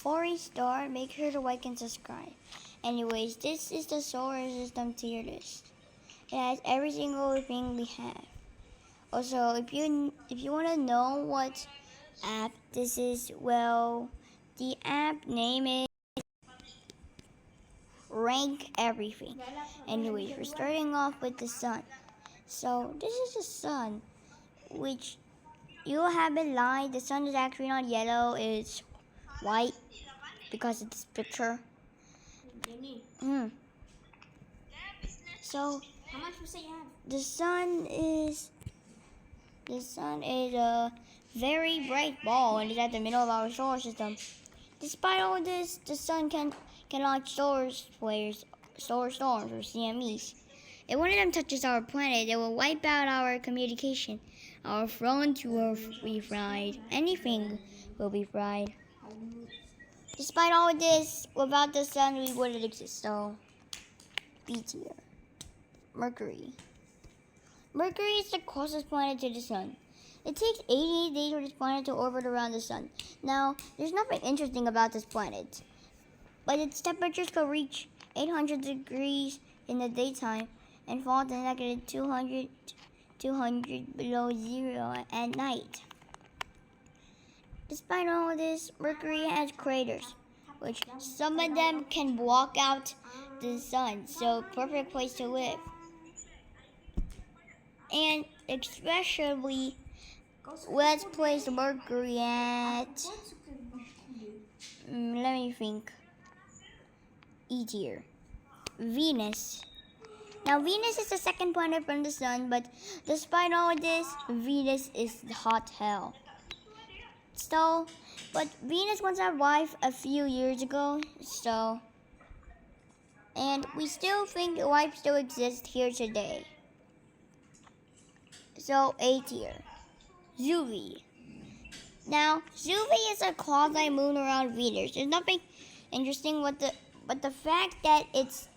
before we start, make sure to like and subscribe. Anyways, this is the solar system tier list. It has every single thing we have. Also, if you want to know what app this is, well, the app name is Rank Everything. Anyways, we're starting off with the sun. So this is the sun, which you have been lied. The sun is actually not yellow; it's white because of this picture. So How much percent you have? the sun is a very bright ball and is at the middle of our solar system. Despite all this, the sun can launch solar storms or CMEs. If one of them touches our planet, it will wipe out our communication. Our phones will be fried. Anything will be fried. Despite all this, without the sun, we wouldn't exist. So, B tier. Mercury. Mercury is the closest planet to the sun. It takes 88 days for this planet to orbit around the sun. Now, there's nothing interesting about this planet, but its temperatures could reach 800 degrees in the daytime and fall to negative 200 below zero at night. Despite all this, Mercury has craters, which some of them can block out the sun, so perfect place to live. And especially, let's place Mercury at, let me think, E tier. Venus. Now, Venus is the second planet from the sun, but despite all this, Venus is hot hell. So, but Venus once had life a few years ago, and we still think life still exists here today. So, A tier. Zuvi. Now, Zuvi is a quasi-moon around Venus. There's nothing interesting but the fact that it's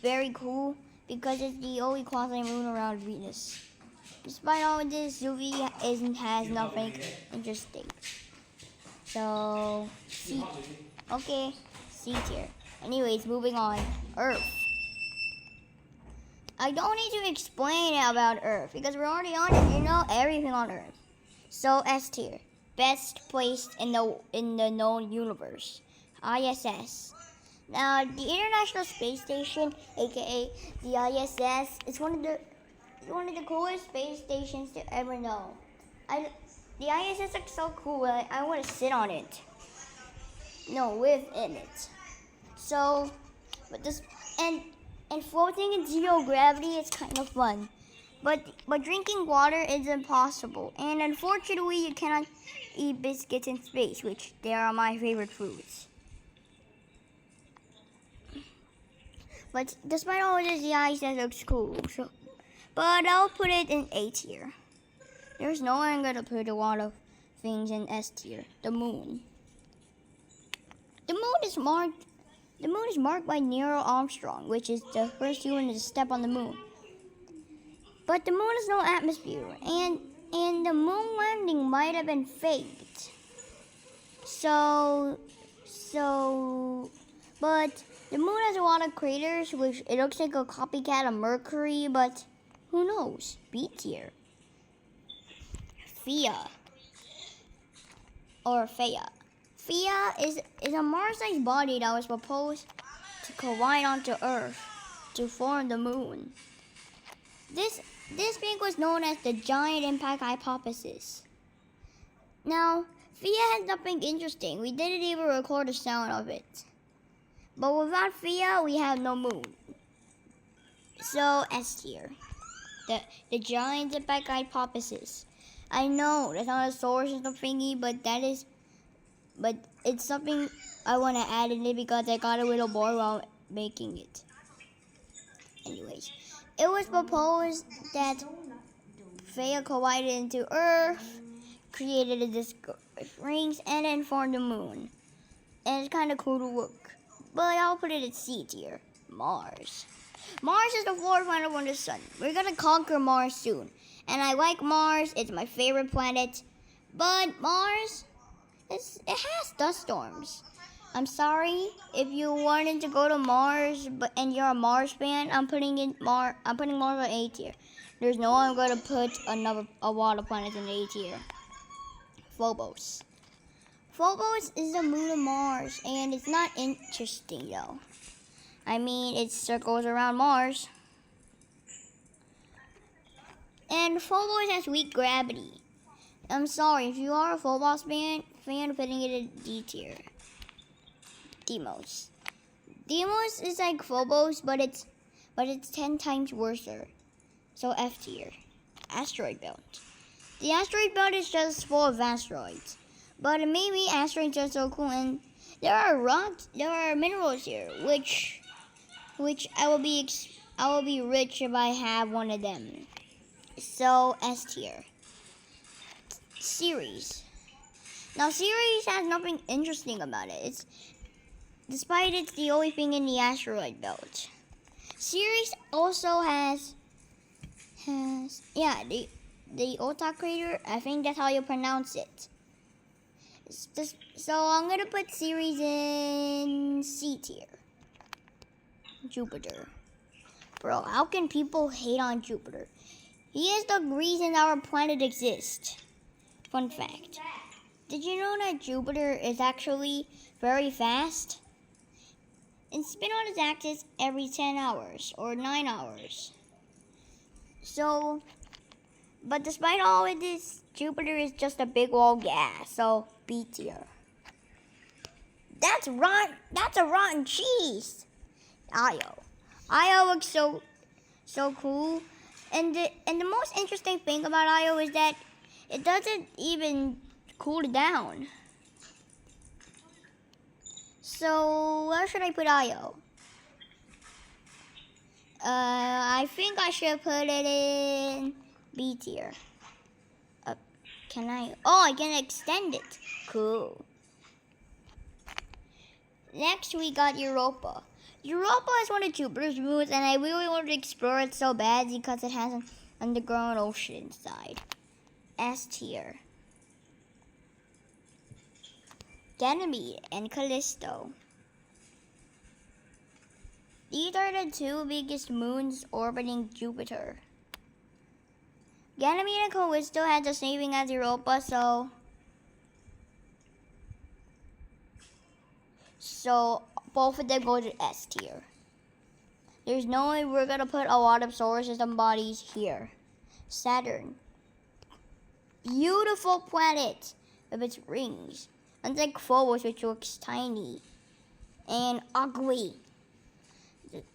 very cool because it's the only quasi-moon around Venus. Despite all of this, Zuvi has nothing interesting. So, C. Okay, C tier. Anyways, moving on. Earth. I don't need to explain about Earth because we're already on it. You know everything on Earth. So S tier, best placed in the known universe. ISS. Now the International Space Station, aka the ISS, is one of the coolest space stations to ever know. The ISS looks so cool. I want to sit on it. No, live in it. So, but this and floating in zero gravity is kind of fun. But drinking water is impossible. And unfortunately, you cannot eat biscuits in space, which they are my favorite foods. But despite all of this, the ISS looks cool. But I'll put it in A tier. There's no way I'm gonna put a lot of things in S tier. The moon. The moon is marked by Neil Armstrong, which is the first human to step on the moon. But the moon has no atmosphere, and the moon landing might have been faked. But the moon has a lot of craters, which it looks like a copycat of Mercury, but who knows? B tier. Theia. Theia is a Mars-sized body that was proposed to collide onto Earth to form the moon. This thing was known as the giant impact hypothesis. Now, Theia has nothing interesting. We didn't even record a sound of it. But without Theia, we have no moon. So, S tier. The giant impact hypothesis. I know that's not a solar system thingy, but it's something I want to add in it because I got a little bored while making it. Anyways, it was proposed that Theia collided into Earth, created a disk of rings, and then formed the moon. And it's kind of cool to look. But I'll put it at C tier. Mars. Mars is the fourth planet from the sun. We're gonna conquer Mars soon. And I like Mars. It's my favorite planet. But Mars, it has dust storms. I'm sorry if you wanted to go to Mars, but and you're a Mars fan. I'm putting Mars on A tier. There's no one going to put a water planet in A tier. Phobos. Phobos is the moon of Mars, and it's not interesting though. I mean, it circles around Mars. And Phobos has weak gravity. I'm sorry if you are a Phobos fan putting it in D tier. Deimos. Deimos is like Phobos, but it's 10 times worse. So F tier. Asteroid belt. The asteroid belt is just full of asteroids, but maybe asteroids are so cool, and there are minerals here, which I will be rich if I have one of them. So S tier. Ceres. Now Ceres has nothing interesting about it. Despite it's the only thing in the asteroid belt. Ceres also has the Ota crater. I think that's how you pronounce it. So I'm gonna put Ceres in C tier. Jupiter. Bro, how can people hate on Jupiter? He is the reason our planet exists. Fun fact. Did you know that Jupiter is actually very fast? And spin on its axis every 10 hours or 9 hours. So, but despite all of this, Jupiter is just a big wall of gas. So B tier. That's a rotten cheese. Io looks so cool. And the most interesting thing about Io is that it doesn't even cool down. So where should I put Io? I think I should put it in B tier. Can I? Oh, I can extend it. Cool. Next, we got Europa. Europa is one of Jupiter's moons, and I really want to explore it so bad because it has an underground ocean inside. S tier. Ganymede and Callisto. These are the two biggest moons orbiting Jupiter. Ganymede and Callisto had the same thing as Europa, so both of them go to S tier. There's no way we're gonna put a lot of solar system bodies here. Saturn. Beautiful planet with its rings. Unlike Phobos, which looks tiny and ugly.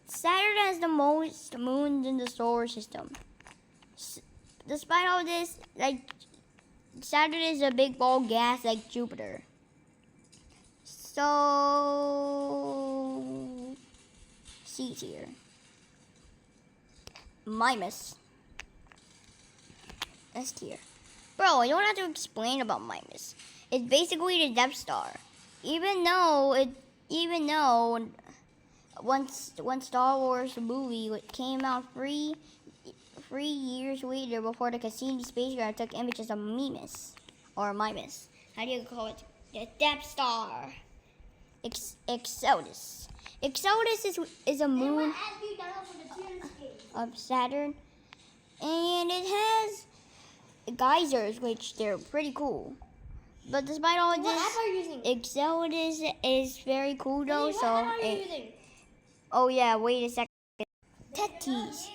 Saturn has the most moons in the solar system. Despite all this, Saturn is a big ball of gas like Jupiter. So C tier. Mimas. S tier. Bro, I don't have to explain about Mimas. It's basically the Death Star. Even though once Star Wars movie came out 3 years later before the Cassini spacecraft took images of Mimas. How do you call it? The Death Star. Exodus. Exodus is a moon of Saturn, and it has geysers, which they're pretty cool. But despite all this, Exodus is very cool though. Oh yeah, wait a second. Tethys.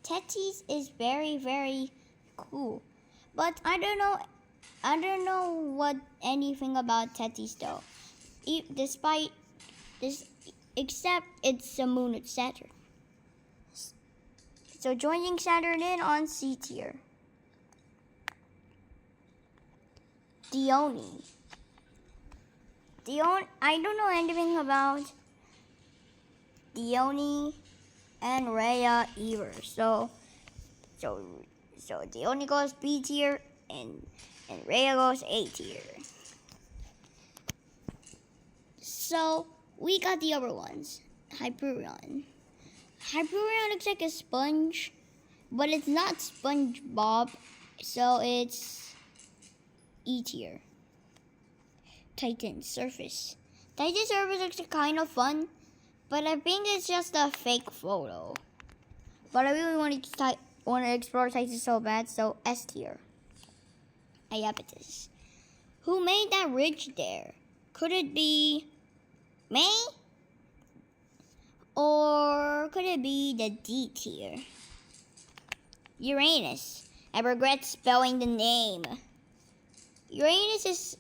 Tethys is very, very cool. But I don't know what anything about Tethys though. Despite this, except it's a moon of Saturn. So joining Saturn in on C tier. Dione. I don't know anything about Dione and Rhea either. So Dione goes B tier and Rhea goes A tier. So we got the other ones. Hyperion. Hyperion looks like a sponge, but it's not SpongeBob, so it's E tier. Titan surface. Titan surface looks kind of fun, but I think it's just a fake photo. But I really want to explore Titan so bad, so S tier. Iapetus. Who made that ridge there? Could it be May? Or could it be the D tier? Uranus. I regret spelling the name. Uranus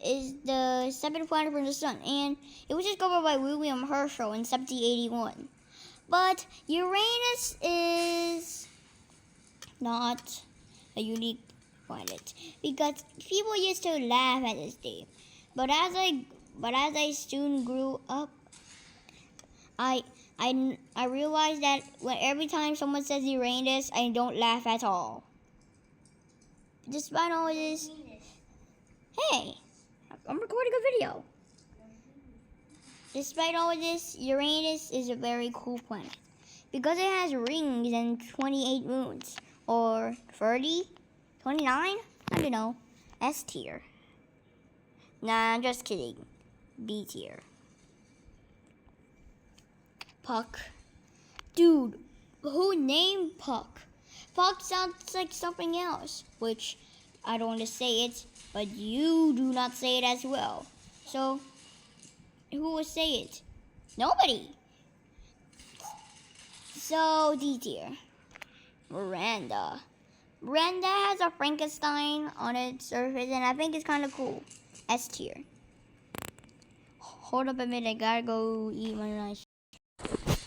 is the seventh planet from the sun, and it was discovered by William Herschel in 1781. But Uranus is not a unique planet because people used to laugh at this name. But as I soon grew up, I realized that every time someone says Uranus, I don't laugh at all. Despite all this, hey, I'm recording a video. Despite all this, Uranus is a very cool planet because it has rings and 28 moons, or 30, 29, I don't know. S tier. Nah, I'm just kidding. B tier. Puck. Dude, who named Puck? Puck sounds like something else, which I don't want to say it, but you do not say it as well. So, who will say it? Nobody. So, D tier. Miranda. Miranda has a Frankenstein on its surface, and I think it's kind of cool. S tier. Hold up a minute, I gotta go eat my lunch.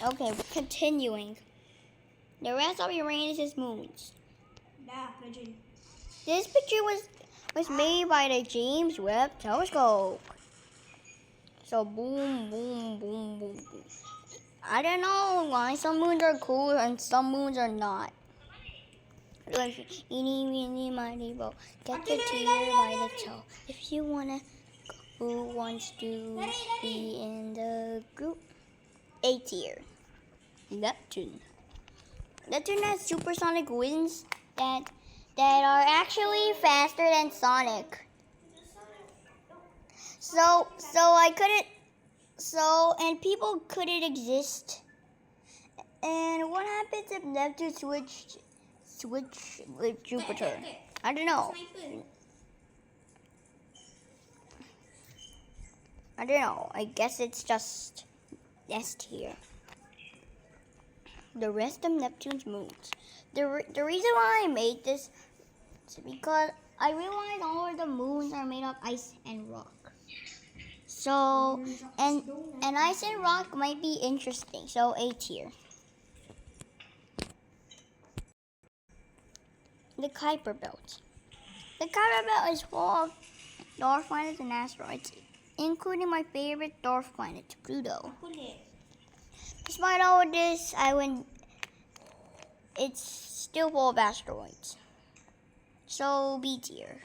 Okay, continuing. The rest of Uranus' moons. This picture was made by the James Webb Telescope. So boom, boom, boom, boom, boom. I don't know why some moons are cool and some moons are not. Eeny, meeny, miny, mo. Get the tier by the toe. If you wanna, who wants to be in the group? A tier. Neptune. Neptune has supersonic winds that are actually faster than Sonic. And people couldn't exist. And what happens if Neptune switch with Jupiter? I don't know. I don't know. I guess it's just S tier. The rest of Neptune's moons. The reason why I made this is because I realized all of the moons are made of ice and rock. So, and ice and rock might be interesting. So, A tier. The Kuiper Belt. The Kuiper Belt is full of dwarf planets and asteroids, including my favorite dwarf planet, Pluto. Despite all of this, it's still full of asteroids. So, B tier.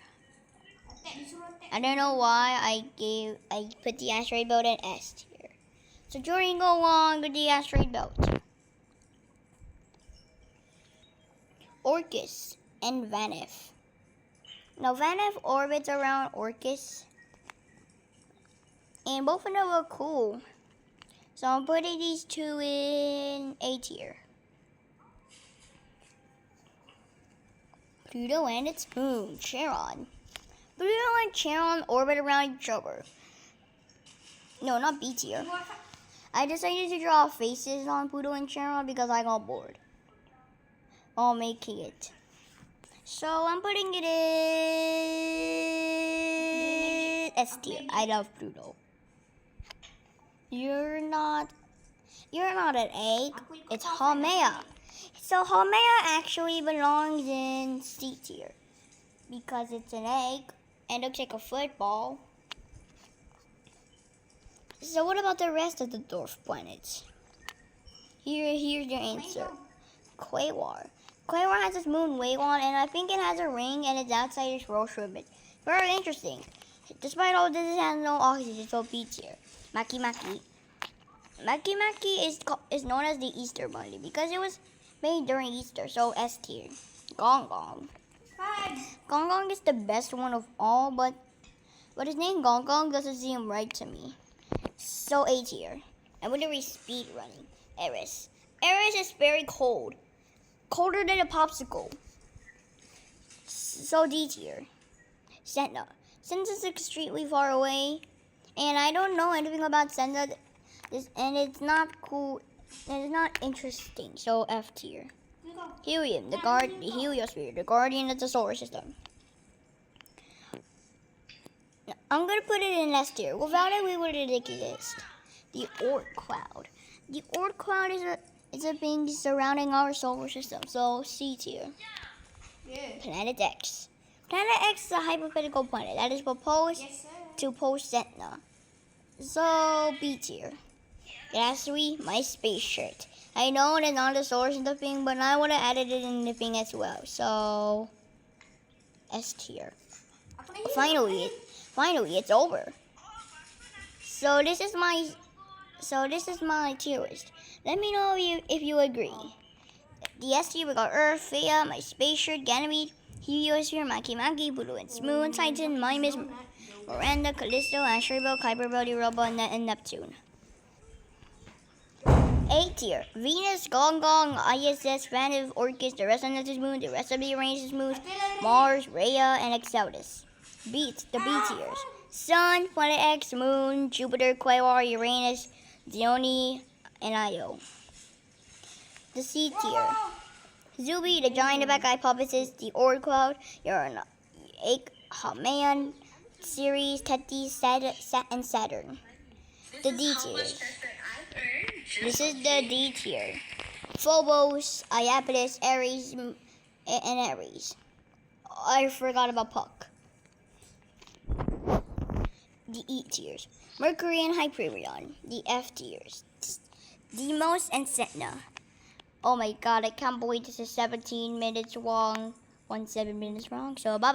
I don't know why I put the asteroid belt in S tier. So Jordan, go along with the asteroid belt. Orcus and Vanef. Now Vanef orbits around Orcus, and both of them are cool. So I'm putting these two in A tier. Pluto and its moon, Charon. Pluto and Charon orbit around each other. No, not B tier. I decided to draw faces on Pluto and Charon because I got bored while making it. So I'm putting it in S tier. I love Pluto. You're not an egg. It's Haumea. So Haumea actually belongs in C tier because it's an egg and looks like a football. So what about the rest of the dwarf planets? Here's your answer. Quasar. Quasar has its moon Weywan, and I think it has a ring, and its outside is Roche ribbon. Very interesting. Despite all this, it has no oxygen, so B tier. Maki Maki. Maki Maki is known as the Easter Bunny because it was made during Easter, so S tier. Gong Gong. Gong Gong is the best one of all, but But his name Gong Gong doesn't seem right to me. So A tier. I'm gonna read speed running. Eris. Eris is very cold. Colder than a popsicle. So D tier. Senna. Senna's extremely far away. And I don't know anything about Senna. And it's not cool. And it's not interesting. So F tier. Helium, the heliosphere, the guardian of the solar system. I'm gonna put it in S tier. Without it, we wouldn't exist. The Oort cloud. The Oort cloud is a thing surrounding our solar system. So C tier. Yeah. Planet X. Planet X is a hypothetical planet that is proposed to post Sentinel. So B tier. Lastly, my space shirt. I know it's not the source of the thing, but I would have added it in the thing as well. So S tier. Finally, it's over. So this is my tier list. Let me know if you agree. The S tier we got Earth, Theia, my space shirt, Ganymede, Heliosphere, Maki, Blue and Moon, Titan, Mimas, Miranda, Callisto, Asteroid Belt, Kuiper Belt, Europa, and Neptune. A tier: Venus, Gong Gong, ISS, Vantive, Orcus, the rest of Neptune's moon, the rest of the Uranus' moons, Mars, Rhea, and Exodus. The B tiers: Sun, Planet X, Moon, Jupiter, Quasar, Uranus, Dione, and Io. The C tier: Zuby, the giant black hypothesis, the Oort cloud, Uranus, Haman, Ceres, Tethys, and Saturn. The D tiers. This is the D tier: Phobos, Iapetus, Aries, and Aries. I forgot about Puck. The E tiers: Mercury and Hyperion. The F tiers: Deimos and Setna. Oh my god, I can't believe this is 17 minutes long. 17 minutes long. So bye bye.